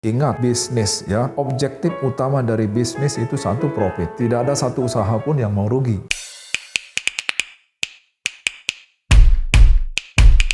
Ingat, bisnis ya, objektif utama dari bisnis itu satu, profit. Tidak ada satu usaha pun yang mau rugi.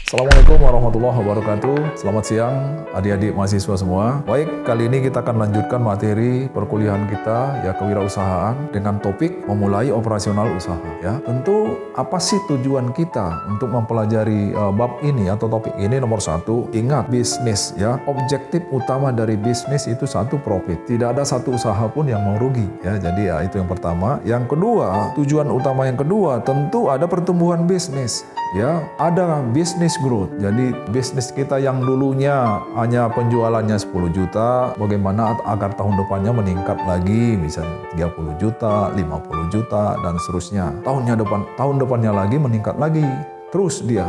Assalamualaikum warahmatullahi wabarakatuh. Selamat siang adik-adik mahasiswa semua. Baik, kali ini kita akan lanjutkan materi perkuliahan kita ya, kewirausahaan dengan topik memulai operasional usaha ya. Tentu apa sih tujuan kita untuk mempelajari bab ini atau topik ini? Nomor satu, ingat bisnis ya. Objektif utama dari bisnis itu satu, profit. Tidak ada satu usaha pun yang mau rugi ya. Jadi ya itu yang pertama. Yang kedua, tujuan utama yang kedua tentu ada pertumbuhan bisnis. Ya, ada bisnis growth. Jadi bisnis kita yang dulunya hanya penjualannya 10 juta, bagaimana agar tahun depannya meningkat lagi, misalnya 30 juta, 50 juta, dan seterusnya. Tahun depannya lagi meningkat lagi. Terus dia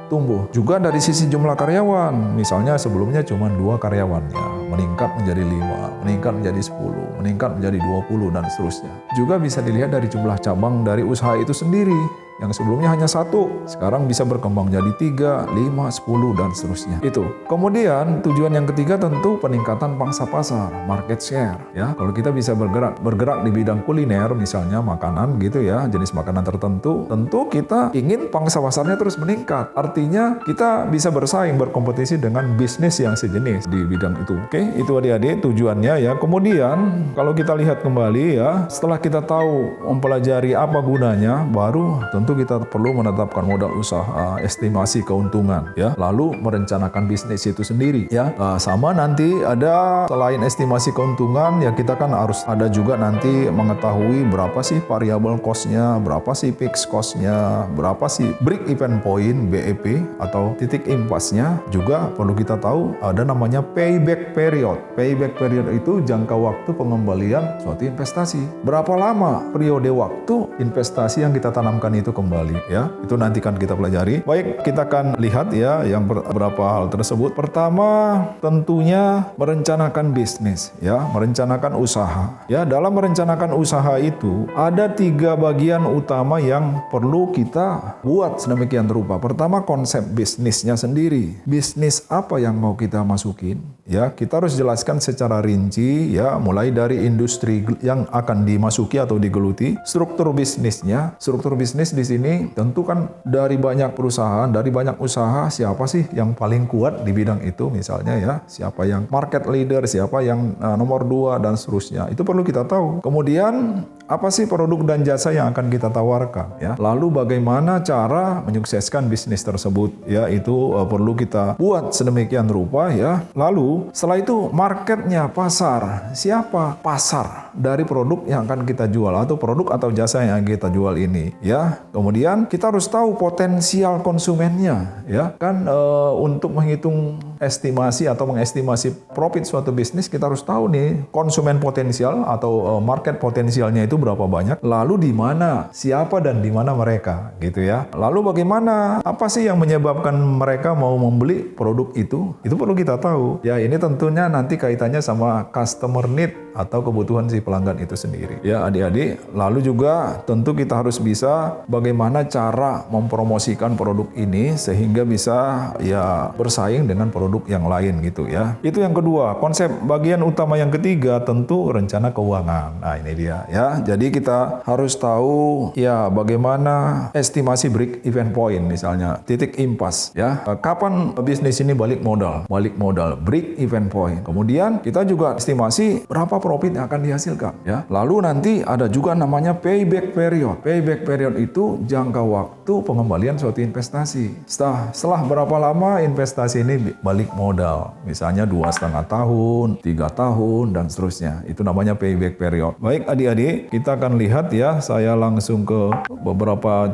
tumbuh. Juga dari sisi jumlah karyawan, misalnya sebelumnya cuma 2 karyawannya, meningkat menjadi 5, meningkat menjadi 10, meningkat menjadi 20, dan seterusnya. Juga bisa dilihat dari jumlah cabang dari usaha itu sendiri. Yang sebelumnya hanya 1, sekarang bisa berkembang jadi 3, 5, 10, dan seterusnya. Itu. Kemudian tujuan yang ketiga tentu peningkatan pangsa pasar, market share. Ya, kalau kita bisa bergerak di bidang kuliner, misalnya makanan gitu ya, jenis makanan tertentu, tentu kita ingin pangsa pasarnya terus meningkat. Artinya kita bisa bersaing, berkompetisi dengan bisnis yang sejenis di bidang itu. Oke, itu adik-adik tujuannya ya. Kemudian kalau kita lihat kembali ya, setelah kita tahu mempelajari apa gunanya, baru tentu kita perlu menetapkan modal usaha, estimasi keuntungan ya, lalu merencanakan bisnis itu sendiri ya. Sama nanti ada selain estimasi keuntungan ya, kita kan harus ada juga nanti mengetahui berapa sih variable cost-nya, berapa sih fixed cost-nya, berapa sih break even point BEP atau titik impasnya. Juga perlu kita tahu ada namanya payback period. Payback period itu jangka waktu pengembalian suatu investasi. Berapa lama periode waktu investasi yang kita tanamkan itu kembali ya, itu nanti kan kita pelajari. Baik, kita akan lihat ya yang beberapa hal tersebut. Pertama, tentunya merencanakan bisnis ya, merencanakan usaha ya. Dalam merencanakan usaha itu ada 3 bagian utama yang perlu kita buat sedemikian rupa. Pertama, konsep bisnisnya sendiri. Bisnis apa yang mau kita masukin ya, kita harus jelaskan secara rinci ya, mulai dari industri yang akan dimasuki atau digeluti, struktur bisnisnya. Struktur bisnis di sini tentu kan dari banyak perusahaan, dari banyak usaha, siapa sih yang paling kuat di bidang itu misalnya ya, siapa yang market leader, siapa yang nomor 2, dan seterusnya. Itu perlu kita tahu. Kemudian apa sih produk dan jasa yang akan kita tawarkan ya, lalu bagaimana cara menyukseskan bisnis tersebut ya, itu perlu kita buat sedemikian rupa ya. Lalu setelah itu marketnya, pasar, siapa pasar dari produk yang akan kita jual atau produk atau jasa yang kita jual ini ya. Kemudian kita harus tahu potensial konsumennya ya kan, untuk menghitung estimasi atau mengestimasi profit suatu bisnis, kita harus tahu nih konsumen potensial atau market potensialnya itu berapa banyak, lalu di mana, siapa, dan di mana mereka gitu ya. Lalu bagaimana, apa sih yang menyebabkan mereka mau membeli produk itu perlu kita tahu ya. Ini tentunya nanti kaitannya sama customer need atau kebutuhan si pelanggan itu sendiri ya adik-adik. Lalu juga tentu kita harus bisa bagaimana cara mempromosikan produk ini sehingga bisa ya bersaing dengan produk yang lain gitu ya. Itu yang kedua. Konsep bagian utama yang ketiga tentu rencana keuangan. Nah ini dia ya. Jadi kita harus tahu ya bagaimana estimasi break even point, misalnya titik impas ya. Kapan bisnis ini balik modal, break even point. Kemudian kita juga estimasi berapa profit yang akan dihasilkan ya. Lalu nanti ada juga namanya payback period. Payback period itu jangka waktu pengembalian suatu investasi. Setelah berapa lama investasi ini balik modal, misalnya 2,5 tahun, 3 tahun, dan seterusnya. Itu namanya payback period. Baik adik-adik, kita akan lihat ya, saya langsung ke beberapa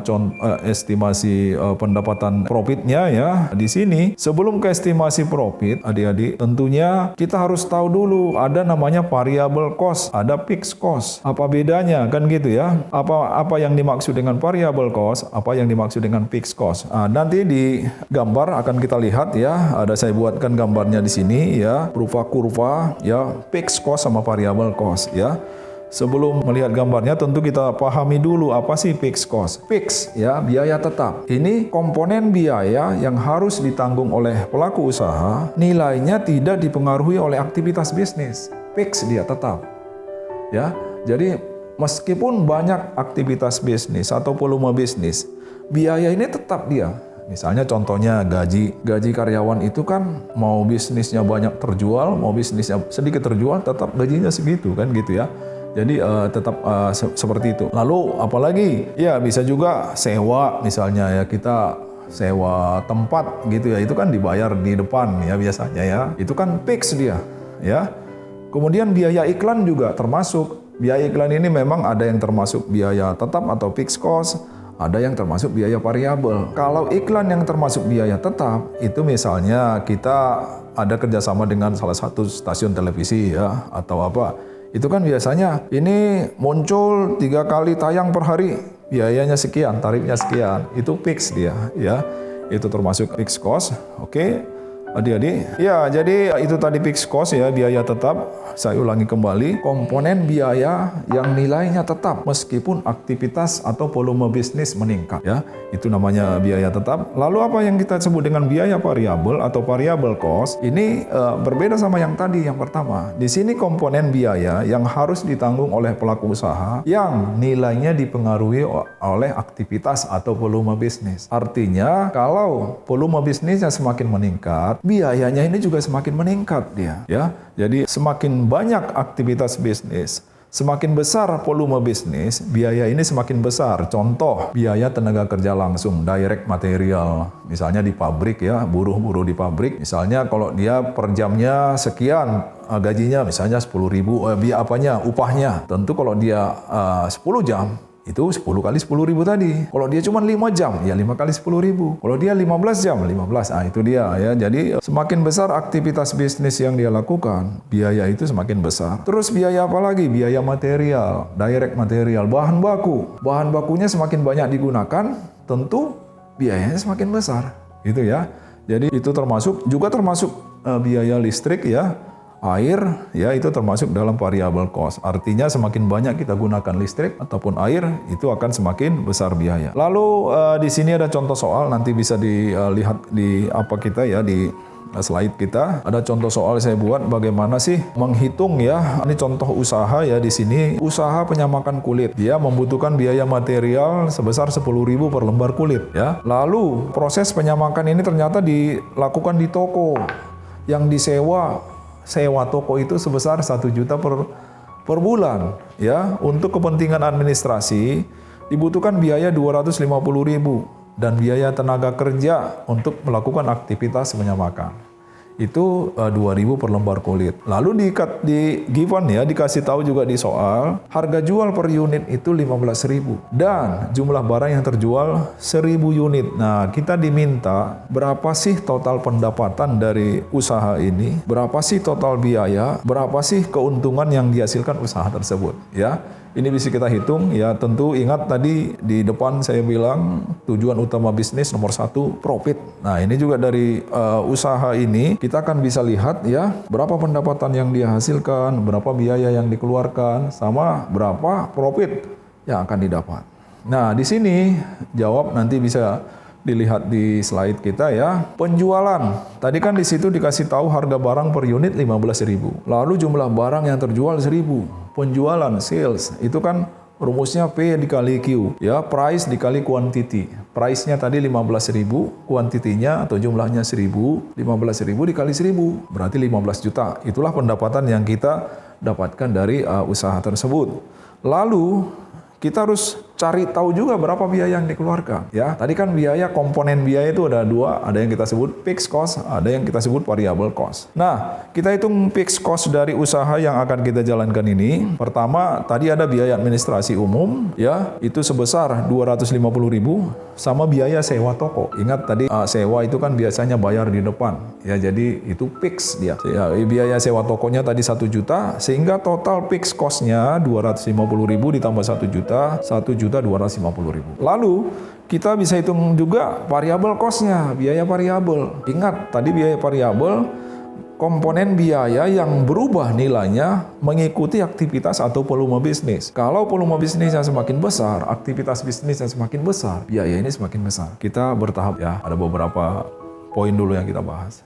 estimasi pendapatan profitnya ya. Di sini sebelum ke estimasi profit adik-adik, tentunya kita harus tahu dulu ada namanya variable cost, ada fixed cost. Apa bedanya kan gitu ya? Apa yang dimaksud dengan variable cost, apa yang dimaksud dengan fixed cost. Nanti di gambar akan kita lihat ya, ada saya buatkan gambarnya di sini ya, berupa kurva ya, fixed cost sama variable cost ya. Sebelum melihat gambarnya tentu kita pahami dulu apa sih fixed cost. Fixed ya, biaya tetap. Ini komponen biaya yang harus ditanggung oleh pelaku usaha, nilainya tidak dipengaruhi oleh aktivitas bisnis. Fixed dia tetap. Ya. Jadi meskipun banyak aktivitas bisnis atau volume bisnis, biaya ini tetap dia. Misalnya contohnya gaji karyawan itu kan mau bisnisnya banyak terjual, mau bisnisnya sedikit terjual, tetap gajinya segitu kan gitu ya. Jadi tetap seperti itu. Lalu apalagi ya bisa juga sewa misalnya ya, kita sewa tempat gitu ya, itu kan dibayar di depan ya biasanya ya. Itu kan fix dia ya. Kemudian biaya iklan juga termasuk. Biaya iklan ini memang ada yang termasuk biaya tetap atau fixed cost, ada yang termasuk biaya variabel. Kalau iklan yang termasuk biaya tetap, itu misalnya kita ada kerjasama dengan salah satu stasiun televisi ya, atau apa. Itu kan biasanya ini muncul 3 kali tayang per hari, biayanya sekian, tarifnya sekian. Itu fix dia ya. Itu termasuk fixed cost. Oke. Adik-adik. Ya, jadi itu tadi fixed cost ya, biaya tetap. Saya ulangi kembali, komponen biaya yang nilainya tetap meskipun aktivitas atau volume bisnis meningkat ya. Itu namanya biaya tetap. Lalu apa yang kita sebut dengan biaya variabel atau variable cost? Ini berbeda sama yang tadi yang pertama. Di sini komponen biaya yang harus ditanggung oleh pelaku usaha yang nilainya dipengaruhi oleh aktivitas atau volume bisnis. Artinya kalau volume bisnisnya semakin meningkat, biayanya ini juga semakin meningkat dia ya. Jadi semakin banyak aktivitas bisnis, semakin besar volume bisnis, biaya ini semakin besar. Contoh, biaya tenaga kerja langsung, direct material. Misalnya di pabrik ya, buruh-buruh di pabrik. Misalnya kalau dia per jamnya sekian, gajinya misalnya 10.000, upahnya. Tentu kalau dia 10 jam, itu 10 kali 10.000 tadi. Kalau dia cuma 5 jam, ya 5 kali 10.000. Kalau dia 15 jam, 15. Itu dia ya. Jadi semakin besar aktivitas bisnis yang dia lakukan, biaya itu semakin besar. Terus biaya apa lagi? Biaya material, direct material, bahan baku. Bahan bakunya semakin banyak digunakan, tentu biayanya semakin besar. Gitu ya. Jadi itu termasuk biaya listrik ya. Air ya, itu termasuk dalam variable cost. Artinya semakin banyak kita gunakan listrik ataupun air, itu akan semakin besar biaya. Lalu di sini ada contoh soal, nanti bisa dilihat di di slide kita. Ada contoh soal saya buat bagaimana sih menghitung ya. Ini contoh usaha ya, di sini usaha penyamakan kulit. Dia membutuhkan biaya material sebesar 10.000 per lembar kulit ya. Lalu proses penyamakan ini ternyata dilakukan di toko yang sewa toko itu sebesar 1 juta per bulan ya. Untuk kepentingan administrasi dibutuhkan biaya 250.000 dan biaya tenaga kerja untuk melakukan aktivitas penyamakan itu 2.000 per lembar kulit. Lalu dikasih tahu juga di soal, harga jual per unit itu 15.000 dan jumlah barang yang terjual 1.000 unit. Nah, kita diminta berapa sih total pendapatan dari usaha ini, berapa sih total biaya, berapa sih keuntungan yang dihasilkan usaha tersebut ya. Ini bisa kita hitung ya. Tentu ingat tadi di depan saya bilang tujuan utama bisnis nomor 1 profit. Nah, ini juga dari usaha ini kita akan bisa lihat ya, berapa pendapatan yang dia hasilkan, berapa biaya yang dikeluarkan, sama berapa profit yang akan didapat. Nah, di sini jawab nanti bisa dilihat di slide kita ya. Penjualan. Tadi kan di situ dikasih tahu harga barang per unit 15.000. Lalu jumlah barang yang terjual 1.000. Penjualan, sales, itu kan rumusnya P dikali Q ya, price dikali quantity. Price-nya tadi 15.000, quantity-nya atau jumlahnya 1.000, 15.000 dikali 1.000 berarti 15 juta. Itulah pendapatan yang kita dapatkan dari usaha tersebut. Lalu kita harus cari tahu juga berapa biaya yang dikeluarkan ya. Tadi kan komponen biaya itu ada 2, ada yang kita sebut fixed cost, ada yang kita sebut variable cost. Nah, kita hitung fixed cost dari usaha yang akan kita jalankan ini. Pertama, tadi ada biaya administrasi umum ya, itu sebesar 250.000 sama biaya sewa toko. Ingat tadi sewa itu kan biasanya bayar di depan ya, jadi itu fix dia. Ya, biaya sewa tokonya tadi 1 juta, sehingga total fixed cost-nya 250.000 ditambah 1 juta, 1.250.000. Lalu kita bisa hitung juga variable cost-nya, biaya variabel. Ingat tadi biaya variabel komponen biaya yang berubah nilainya mengikuti aktivitas atau volume bisnis. Kalau volume bisnisnya semakin besar, aktivitas bisnisnya semakin besar, biaya ini semakin besar. Kita bertahap ya, ada beberapa poin dulu yang kita bahas.